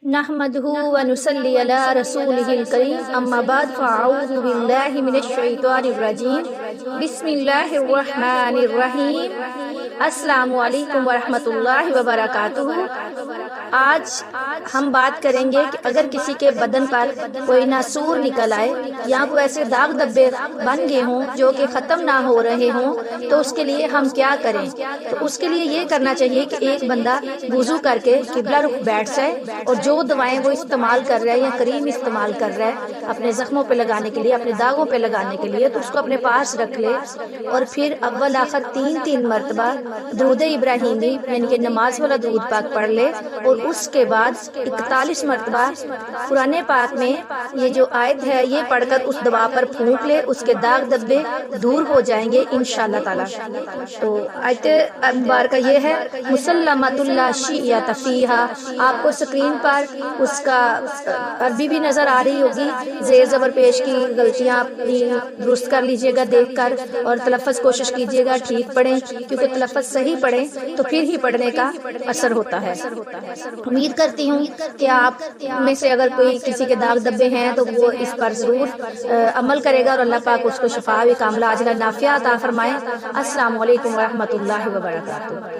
نحمدہ و نصلی علی رسولہ الکریم اما بعد فاعوذ باللہ من الشیطان الرجیم بسم اللہ الرحمن الرحیم السلام علیکم ورحمۃ اللہ وبرکاتہ۔ آج ہم بات کریں گے کہ اگر کسی کے بدن پر کوئی ناسور نکل آئے یا کوئی ایسے داغ دبے بن گئے ہوں جو کہ ختم نہ ہو رہے ہوں تو اس کے لیے ہم کیا کریں۔ تو اس کے لیے یہ کرنا چاہیے کہ ایک بندہ وضو کر کے قبلہ رخ بیٹھ جائے اور جو دوائیں وہ استعمال کر رہا ہے یا کریم استعمال کر رہا ہے اپنے زخموں پہ لگانے کے لیے، اپنے داغوں پہ لگانے کے لیے، تو اس کو اپنے پاس رکھ لے اور پھر اول آخر تین مرتبہ درود ابراہیمی یعنی کہ نماز والا درود پاک پڑھ لے اور اس کے بعد 41 مرتبہ قرآن پاک میں یہ جو آیت ہے یہ پڑھ کر اس دوا پر پھونک لے، اس کے داغ دبے دور ہو جائیں گے انشاءاللہ تعالی۔ تو آیت مبارکہ یہ ہے مسلمۃ لا شیعۃ فیہا۔ آپ کو اسکرین پر اس کا عربی بھی نظر آ رہی ہوگی، زیر زبر پیش کی غلطیاں اپنی درست کر لیجئے گا دیکھ کر اور تلفظ کوشش کیجئے گا ٹھیک پڑھیں، کیونکہ تلفظ صحیح پڑھیں تو پھر ہی پڑھنے کا اثر ہوتا ہے۔ امید کرتی ہوں کہ آپ میں سے اگر کوئی کسی کے داغ دبے ہیں تو وہ اس پر ضرور عمل کرے گا اور اللہ پاک اس کو شفا و کاملہ عاجلہ نافعہ عطا فرمائے۔ السلام علیکم ورحمۃ اللہ وبرکاتہ۔